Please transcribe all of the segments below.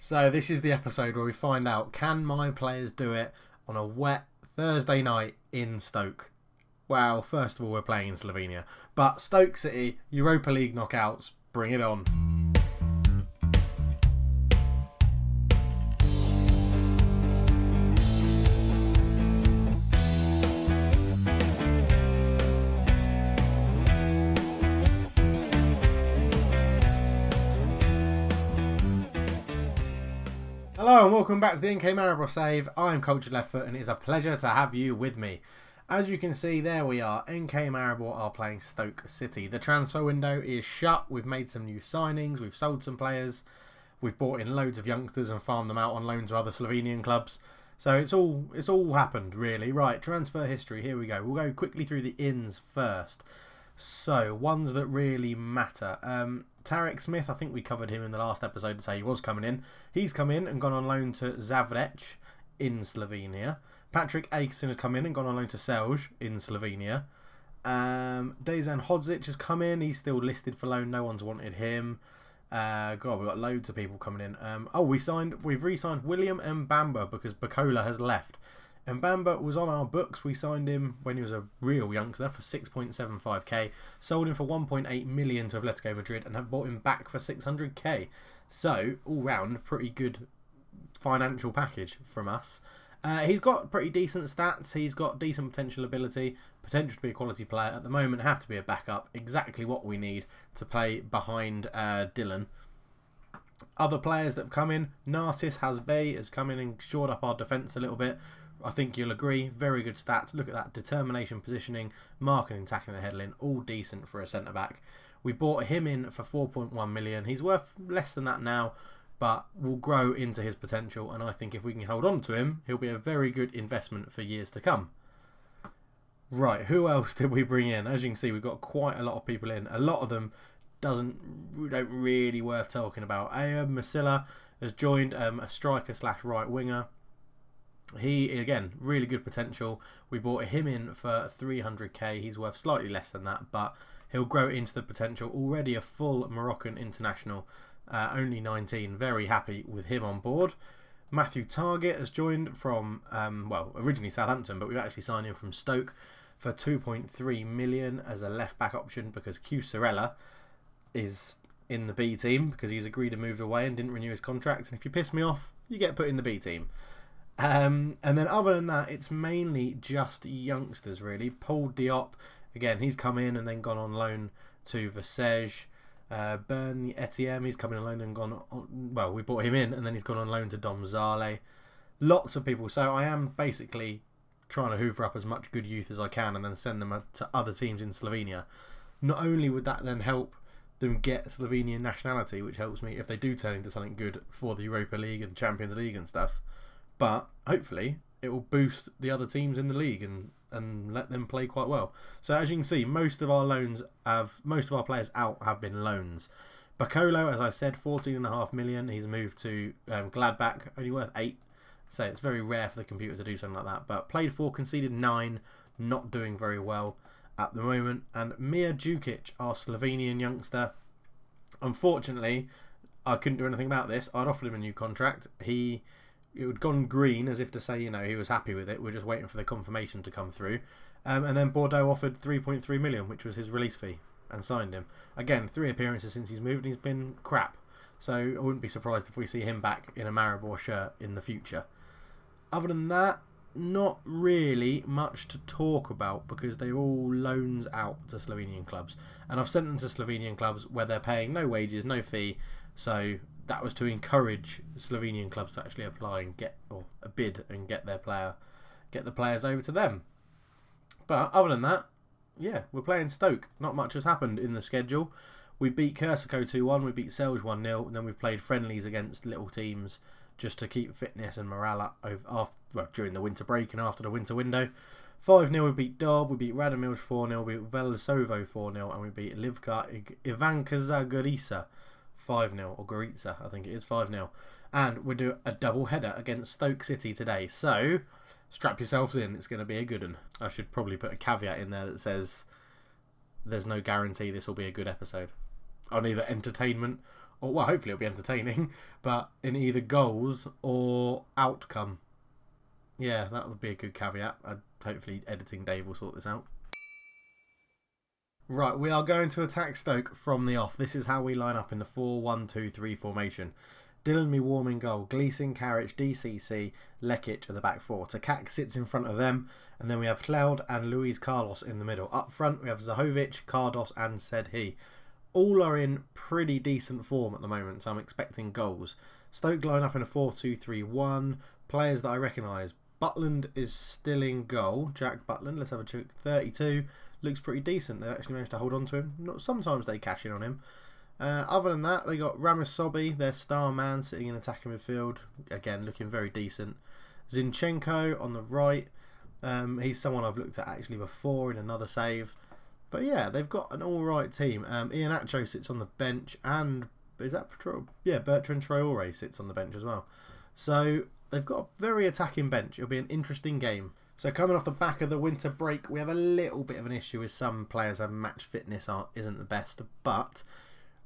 So this is the episode where we find out, can my players do it on a wet Thursday night in Stoke? Well, first of all, we're playing in Slovenia. But Stoke City, Europa League knockouts, bring it on. Hello and welcome back to the NK Maribor Save. I'm Cultured Left Foot and it is a pleasure to have you with me. As you can see, there we are. NK Maribor are playing Stoke City. The transfer window is shut. We've made some new signings. We've sold some players. We've brought in loads of youngsters and farmed them out on loan to other Slovenian clubs. So it's all happened really. Right, transfer history. Here we go. We'll go quickly through the ins first. So ones that really matter. Tarek Smith, I think we covered him in the last episode to say he was coming in. He's come in and gone on loan to Zavrec in Slovenia. Patrick Akeson has come in and gone on loan to Celje in Slovenia. Dejan Hodzic has come in. He's still listed for loan. No one's wanted him. God, we've got loads of people coming in. We've re-signed William Mbamba because Bacola has left. Mbamba was on our books. We signed him when he was a real youngster for 6.75k. Sold him for 1.8 million to Atletico Madrid and have bought him back for 600k. So, all round, pretty good financial package from us. He's got pretty decent stats. He's got decent potential ability. Potential to be a quality player. At the moment, have to be a backup. Exactly what we need to play behind Dylan. Other players that have come in. Nartis Hasbey has come in and shored up our defence a little bit. I think you'll agree, very good stats. Look at that, determination, positioning, marking, tackling and headling, all decent for a centre-back. We bought him in for 4.1 million. He's worth less than that now, but will grow into his potential, and I think if we can hold on to him, he'll be a very good investment for years to come. Right, who else did we bring in? As you can see, we've got quite a lot of people in. A lot of them don't really worth talking about. Ayub Masilla has joined, a striker / right winger. He, again, really good potential. We bought him in for 300k. He's worth slightly less than that, but he'll grow into the potential. Already a full Moroccan international, only 19. Very happy with him on board. Matthew Target has joined from, originally Southampton, but we've actually signed him from Stoke for 2.3 million as a left-back option because Q Sorella is in the B team because he's agreed to move away and didn't renew his contract. And if you piss me off, you get put in the B team. And then other than that, it's mainly just youngsters really. Paul Diop, again, he's come in and then gone on loan to Versailles. Bernie Etienne, he's come in on loan and gone on, well, we bought him in and then he's gone on loan to Domzale. Lots of people. So I am basically trying to hoover up as much good youth as I can and then send them to other teams in Slovenia. Not only would that then help them get Slovenian nationality, which helps me if they do turn into something good for the Europa League and Champions League and stuff, but hopefully it will boost the other teams in the league and let them play quite well. So as you can see, most of our players out have been loans. Bacolo, as I said, 14.5 million. He's moved to Gladbach, only worth 8. So it's very rare for the computer to do something like that. But played 4, conceded 9, not doing very well at the moment. And Mia Djukic, our Slovenian youngster. Unfortunately, I couldn't do anything about this. I'd offered him a new contract. It had gone green as if to say, he was happy with it. We're just waiting for the confirmation to come through. And then Bordeaux offered 3.3 million, which was his release fee, and signed him. Again, 3 appearances since he's moved and he's been crap. So I wouldn't be surprised if we see him back in a Maribor shirt in the future. Other than that, not really much to talk about because they're all loans out to Slovenian clubs. And I've sent them to Slovenian clubs where they're paying no wages, no fee. So that was to encourage Slovenian clubs to actually apply and get a bid and get the players over to them. But other than that, yeah, we're playing Stoke. Not much has happened in the schedule. We beat Kersiko 2-1, we beat Celje 1-0, and then we've played friendlies against little teams just to keep fitness and morale up during the winter break and after the winter window. 5-0 we beat Dob, we beat Radomilj 4-0, we beat Velesovo 4-0, and we beat Livka Ivanka Zagorisa 5-0, or Gorica, I think it is 5-0. And we'll do a double header against Stoke City today. So, strap yourselves in, it's going to be a good one. I should probably put a caveat in there that says there's no guarantee this will be a good episode. On either entertainment or well, hopefully it'll be entertaining, but in either goals or outcome. Yeah, that would be a good caveat. Hopefully editing Dave will sort this out. Right, we are going to attack Stoke from the off. This is how we line up in the 4-1-2-3 formation. Dylan me warm in goal. Gleeson, Carriage, DCC, Lekic are the back four. Takak sits in front of them. And then we have Cloud and Luis Carlos in the middle. Up front, we have Zahovic, Cardos and Sedhi. All are in pretty decent form at the moment, so I'm expecting goals. Stoke line up in a 4-2-3-1. Players that I recognise. Butland is still in goal. Jack Butland, let's have a check. 32. Looks pretty decent. They actually managed to hold on to him. Sometimes they cash in on him. Other than that, they got Ramasobi, their star man, sitting in attacking midfield. Again, looking very decent. Zinchenko on the right. He's someone I've looked at actually before in another save. But yeah, they've got an alright team. Iheanacho sits on the bench. And is that Bertrand Traore sits on the bench as well. So they've got a very attacking bench. It'll be an interesting game. So coming off the back of the winter break, we have a little bit of an issue with some players having match fitness isn't the best. But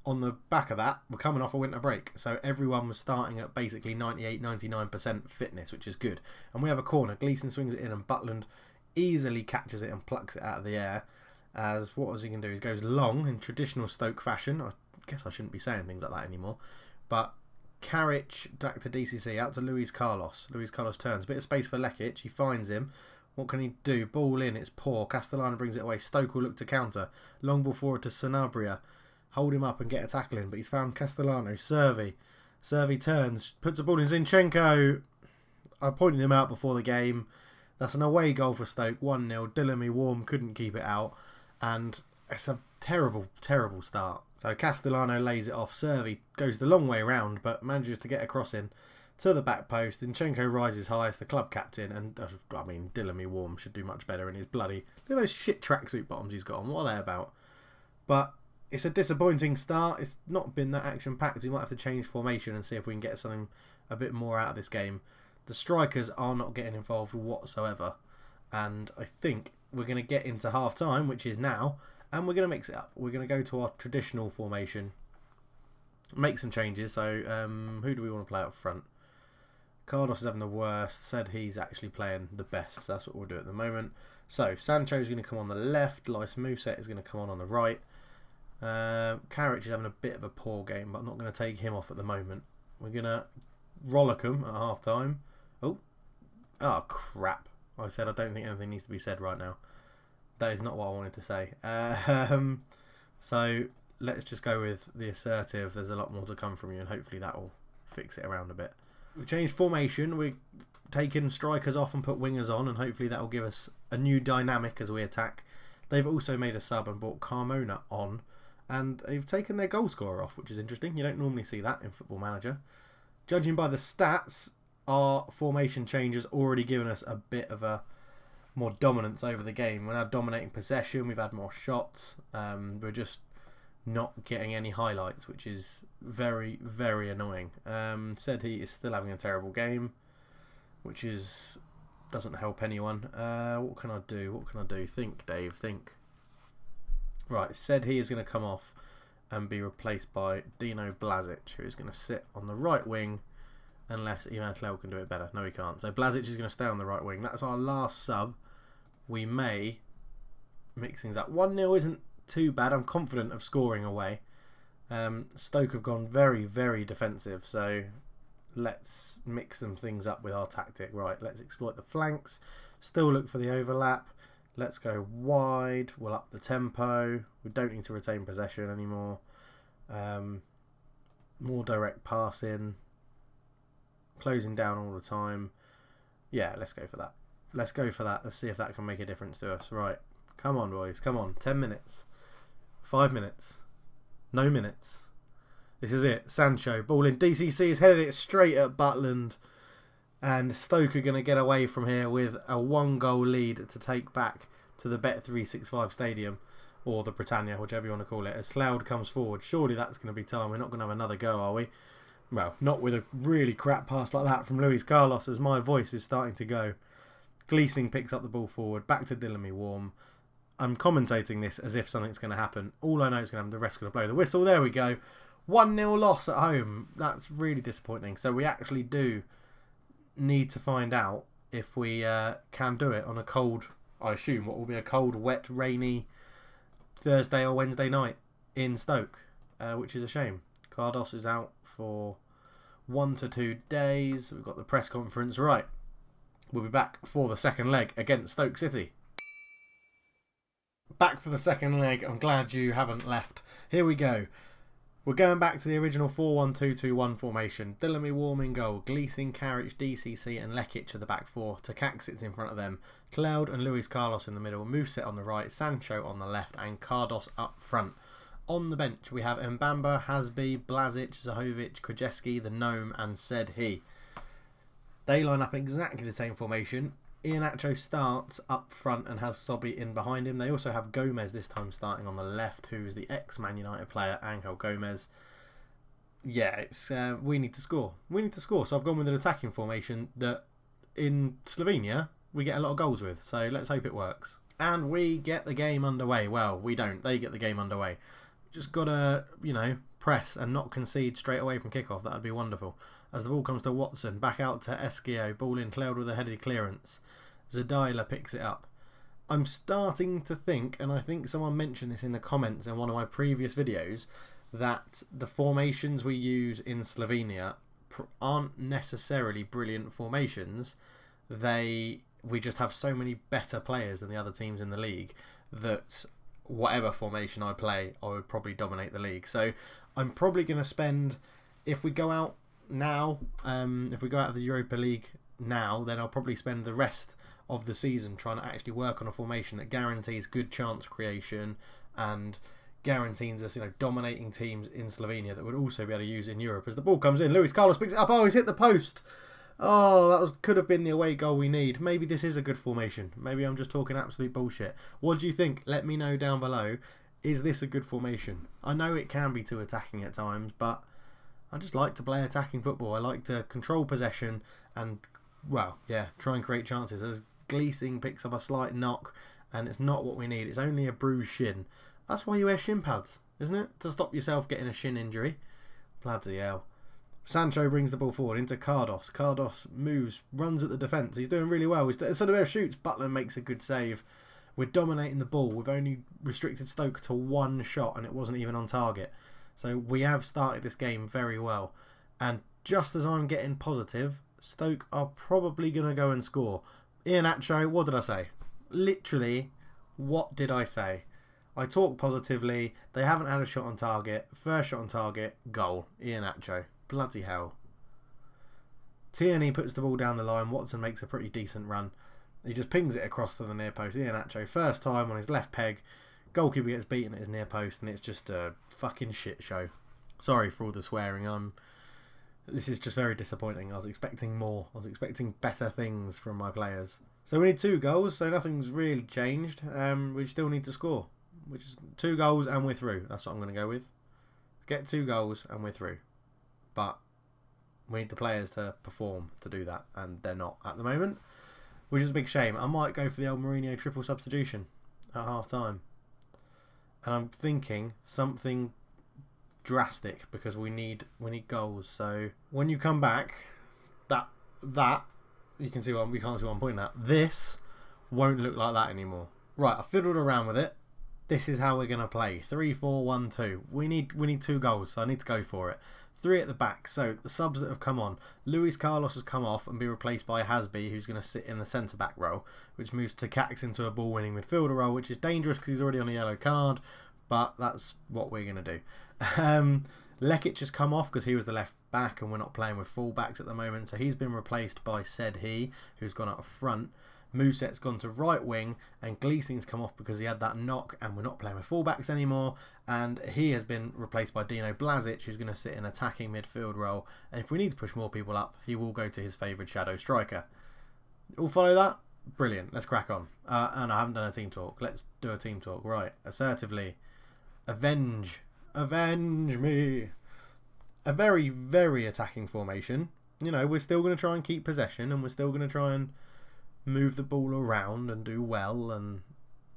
on the back of that, we're coming off a winter break. So everyone was starting at basically 98-99% fitness, which is good. And we have a corner. Gleeson swings it in and Butland easily catches it and plucks it out of the air. As what was he going to do? He goes long in traditional Stoke fashion. I guess I shouldn't be saying things like that anymore. But Carriage back to DCC, out to Luis Carlos. Luis Carlos turns. Bit of space for Lekic. He finds him. What can he do? Ball in. It's poor. Castellano brings it away. Stoke will look to counter. Long ball forward to Sanabria. Hold him up and get a tackle in. But he's found Castellano. Servi turns. Puts the ball in. Zinchenko. I pointed him out before the game. That's an away goal for Stoke. 1-0. Dylan Warm couldn't keep it out. And it's a terrible, terrible start. So Castellano lays it off. Servi goes the long way round, but manages to get a cross in to the back post. Zinchenko rises high as the club captain. And, I mean, Dylan Warm should do much better in his bloody... Look at those shit tracksuit bottoms he's got on. What are they about? But it's a disappointing start. It's not been that action-packed. We might have to change formation and see if we can get something a bit more out of this game. The strikers are not getting involved whatsoever. And I think we're going to get into half-time, which is now, and we're going to mix it up. We're going to go to our traditional formation, make some changes. So who do we want to play up front? Carlos is having the worst. Said he's actually playing the best. So that's what we'll do at the moment. So Sancho is going to come on the left. Lys Mousset is going to come on the right. Carriage is having a bit of a poor game, but I'm not going to take him off at the moment. We're going to Rollicum at half-time. Oh, crap. I said I don't think anything needs to be said right now. That is not what I wanted to say. So let's just go with the assertive. There's a lot more to come from you, and hopefully that will fix it around a bit. We've changed formation. We've taken strikers off and put wingers on, and hopefully that will give us a new dynamic as we attack. They've also made a sub and brought Carmona on, and they've taken their goal scorer off, which is interesting. You don't normally see that in Football Manager. Judging by the stats, our formation change has already given us a bit of a more dominance over the game. We're now dominating possession. We've had more shots. We're just not getting any highlights, which is very, very annoying. Said he is still having a terrible game, which doesn't help anyone. What can I do? What can I do? Think, Dave. Think. Right. Said he is going to come off and be replaced by Dino Blazic, who is going to sit on the right wing. Unless Ivan Clell can do it better. No, he can't. So Blazic is going to stay on the right wing. That's our last sub. We may mix things up. 1-0 isn't too bad. I'm confident of scoring away. Stoke have gone very, very defensive. So let's mix some things up with our tactic. Right, let's exploit the flanks. Still look for the overlap. Let's go wide. We'll up the tempo. We don't need to retain possession anymore. More direct passing. Closing down all the time. Yeah, let's go for that. Let's go for that. Let's see if that can make a difference to us. Right. Come on, boys. Come on. 10 minutes. 5 minutes. No minutes. This is it. Sancho. Ball in. DCC has headed it straight at Butland. And Stoke are going to get away from here with a 1-goal lead to take back to the Bet365 Stadium. Or the Britannia, whichever you want to call it. As Cloud comes forward. Surely that's going to be time. We're not going to have another go, are we? Well, not with a really crap pass like that from Luis Carlos, as my voice is starting to go. Gleeson picks up the ball forward, back to Dylan Warm. I'm commentating this as if something's going to happen. All I know is going to happen, the ref's going to blow the whistle. There we go. 1-0 loss at home. That's really disappointing. So we actually do need to find out if we can do it on a cold, I assume, what will be a cold, wet, rainy Thursday or Wednesday night in Stoke, which is a shame. Cardos is out for 1 to 2 days. We've got the press conference. Right, we'll be back for the second leg against Stoke City. Back for the second leg. I'm glad you haven't left. Here we go. We're going back to the original 4-1-2-2-1 formation. Dillamy Warm in goal. Gleeson, Carriage, DCC and Lekic at the back four. Takak sits in front of them. Cloud and Luis Carlos in the middle. Mousset on the right. Sancho on the left. And Cardos up front. On the bench we have Mbamba, Hasby, Blazic, Zahovic, Krajewski, the Gnome and Said He. They line up in exactly the same formation. Iheanacho starts up front and has Sobby in behind him. They also have Gomez this time starting on the left, who is the ex-Man United player, Angel Gomez. Yeah, it's we need to score. We need to score. So I've gone with an attacking formation that in Slovenia we get a lot of goals with. So let's hope it works. And we get the game underway. Well, we don't. They get the game underway. Just got to, press and not concede straight away from kickoff. That would be wonderful. As the ball comes to Watson, back out to Esquio, ball in, Cloud with a headed clearance. Zadaila picks it up. I'm starting to think, and I think someone mentioned this in the comments in one of my previous videos, that the formations we use in Slovenia aren't necessarily brilliant formations. We just have so many better players than the other teams in the league that whatever formation I play, I would probably dominate the league. So I'm probably going to spend, if we go out now, if we go out of the Europa League now, then I'll probably spend the rest of the season trying to actually work on a formation that guarantees good chance creation and guarantees us, dominating teams in Slovenia that would also be able to use in Europe. As the ball comes in, Luis Carlos picks it up. Oh, he's hit the post. Oh, could have been the away goal we need. Maybe this is a good formation. Maybe I'm just talking absolute bullshit. What do you think? Let me know down below. Is this a good formation? I know it can be too attacking at times, but I just like to play attacking football. I like to control possession and, try and create chances. As Gleeson picks up a slight knock, and it's not what we need. It's only a bruised shin. That's why you wear shin pads, isn't it? To stop yourself getting a shin injury. Bloody hell. Sancho brings the ball forward into Cardos. Cardos moves, runs at the defence. He's doing really well. Sodobert shoots. Butler makes a good save. We're dominating the ball. We've only restricted Stoke to one shot, and it wasn't even on target. So we have started this game very well. And just as I'm getting positive, Stoke are probably going to go and score. Iheanacho, what did I say? Literally, what did I say? I talk positively. They haven't had a shot on target. First shot on target, goal. Iheanacho. Bloody hell. Tierney puts the ball down the line. Watson makes a pretty decent run. He just pings it across to the near post. Iheanacho, first time on his left peg. Goalkeeper gets beaten at his near post, and it's just a fucking shit show. Sorry for all the swearing. This is just very disappointing. I was expecting more. I was expecting better things from my players. So we need 2 goals, so nothing's really changed. We still need to score, which is 2 goals and we're through. That's what I'm going to go with. Get 2 goals and we're through. But we need the players to perform to do that, and they're not at the moment, which is a big shame. I might go for the old Mourinho triple substitution at half time. And I'm thinking something drastic because we need goals. So when you come back, that you can see we can't see what I'm pointing at. This won't look like that anymore. Right, I fiddled around with it. This is how we're gonna play. 3-4-1-2. We need 2 goals, so I need to go for it. 3 at the back. So the subs that have come on. Luis Carlos has come off and be replaced by Hasby, who's going to sit in the centre back role, which moves Takak into a ball winning midfielder role, which is dangerous because he's already on a yellow card. But that's what we're going to do. Lekic has come off because he was the left back and we're not playing with full backs at the moment. So he's been replaced by Said He, who's gone up front. Mousset's gone to right wing and Gleeson's come off because he had that knock and we're not playing with full backs anymore. And he has been replaced by Dino Blazic, who's going to sit in attacking midfield role. And if we need to push more people up, he will go to his favoured shadow striker. All follow that? Brilliant. Let's crack on. And I haven't done a team talk. Let's do a team talk. Right. Assertively. Avenge me. A very, very attacking formation. We're still going to try and keep possession and we're still going to try and move the ball around and do well. And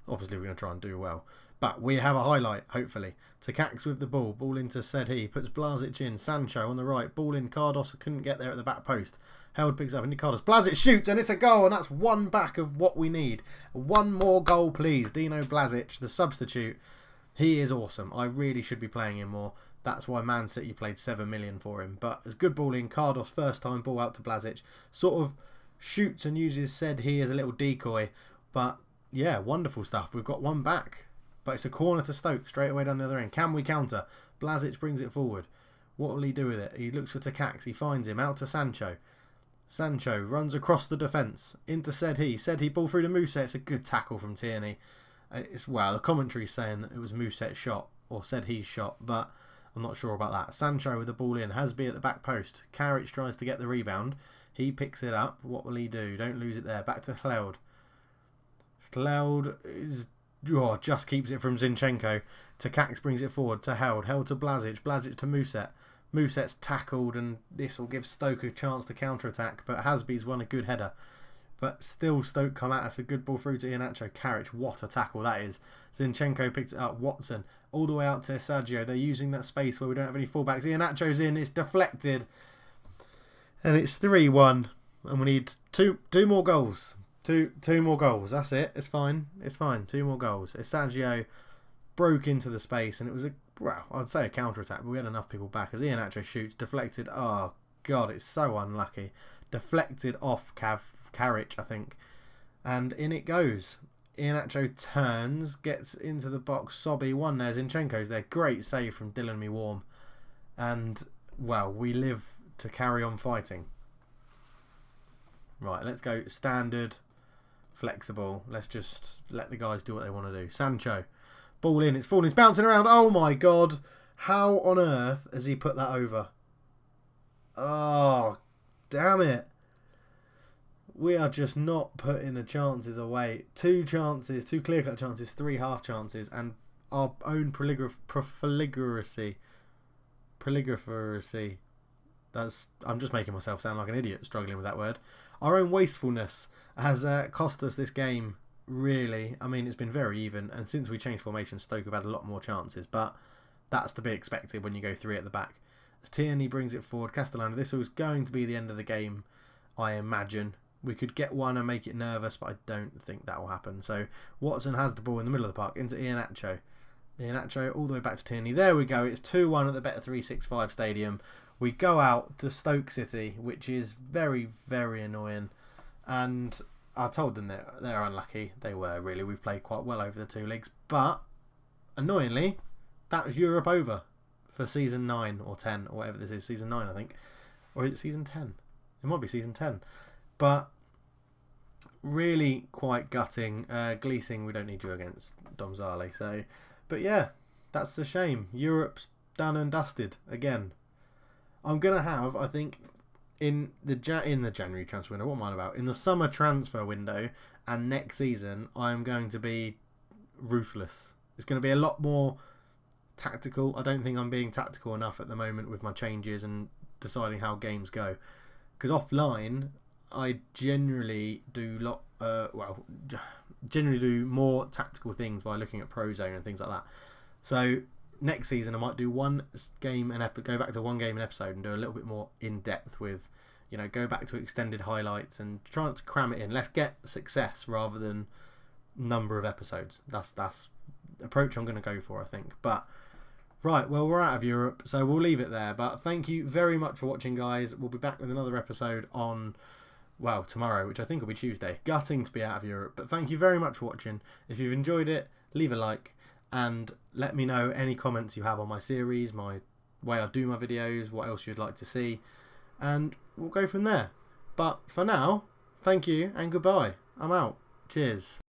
obviously we're going to try and do well. But we have a highlight, hopefully. Takacs with the ball. Ball into Sedhi. Puts Blazic in. Sancho on the right. Ball in. Cardos couldn't get there at the back post. Held picks up into Cardos. Blazic shoots and it's a goal. And that's one back of what we need. One more goal, please. Dino Blazic, the substitute. He is awesome. I really should be playing him more. That's why Man City played 7 million for him. But it's good ball in. Cardos first time ball out to Blazic. Sort of shoots and uses Sedhi as a little decoy. But yeah, wonderful stuff. We've got one back. But it's a corner to Stoke, straight away down the other end. Can we counter? Blazic brings it forward. What will he do with it? He looks for Takacs. He finds him. Out to Sancho. Sancho runs across the defence. Into Sedhi. Sedhi ball through to Musa. It's a good tackle from Tierney. Well, the commentary's saying that it was Muset's shot. Or Sedhi's shot. But I'm not sure about that. Sancho with the ball in. Hasby at the back post. Karic tries to get the rebound. He picks it up. What will he do? Don't lose it there. Back to Cloud. Cloud is... Oh, just keeps it from Zinchenko. Takacs brings it forward to Held. Held to Blazic. Blazic to Muset. Muset's tackled and this will give Stoke a chance to counter-attack. But Hasby's won a good header. But still Stoke come at us. A good ball through to Iheanacho. Karic, what a tackle that is. Zinchenko picks it up. Watson all the way out to Sergio. They're using that space where we don't have any fullbacks. Iheanacho's in. It's deflected. And it's 3-1. And we need two more goals. Two more goals. That's it. It's fine. It's fine. 2 more goals. Sergio broke into the space and it was I'd say a counter-attack, but we had enough people back as Iheanacho shoots. Deflected. Oh, God, it's so unlucky. Deflected off Karic, I think. And in it goes. Iheanacho turns, gets into the box. Sobby, one there. Zinchenko's there. Great save from Dylan Me Warm. And, well, we live to carry on fighting. Right, let's go standard. Flexible. Let's just let the guys do what they want to do. Sancho. Ball in. It's falling. It's bouncing around. Oh my God. How on earth has he put that over? Oh, damn it. We are just not putting the chances away. 2 chances. 2 clear-cut chances. 3 half chances. And our own prolifercy. I'm just making myself sound like an idiot struggling with that word. Our own wastefulness has cost us this game, really. I mean, it's been very even, and since we changed formation, Stoke have had a lot more chances, but that's to be expected when you go 3 at the back. As Tierney brings it forward, Castellano, this was going to be the end of the game, I imagine. We could get one and make it nervous, but I don't think that will happen. So Watson has the ball in the middle of the park, into Iheanacho. Iheanacho all the way back to Tierney. There we go, it's 2-1 at the Bet365 Stadium. We go out to Stoke City, which is very, very annoying. And I told them they're unlucky. They were, really. We've played quite well over the 2 leagues. But, annoyingly, that was Europe over for Season 9 or 10 or whatever this is. Season 9, I think. Or is it Season 10? It might be Season 10. But, really quite gutting. Gleesing, we don't need you against Domzale. So, but yeah, that's a shame. Europe's done and dusted again. I'm going to have, I think, in the January transfer window, what am I on about? In the summer transfer window and next season, I'm going to be ruthless. It's going to be a lot more tactical. I don't think I'm being tactical enough at the moment with my changes and deciding how games go. Because offline, I generally do generally do more tactical things by looking at Prozone and things like that. So next season I might do one game and go back to one game an episode and do a little bit more in depth with, you know, go back to extended highlights and try to cram it in. Let's get success rather than number of episodes. That's the approach I'm going to go for, I think. But right, well, we're out of Europe, so we'll leave it there. But thank you very much for watching, guys. We'll be back with another episode on, well, tomorrow, which I think will be Tuesday. Gutting to be out of Europe, but thank you very much for watching. If you've enjoyed it, leave a like. And let me know any comments you have on my series, my way I do my videos, what else you'd like to see. And we'll go from there. But for now, thank you and goodbye. I'm out. Cheers.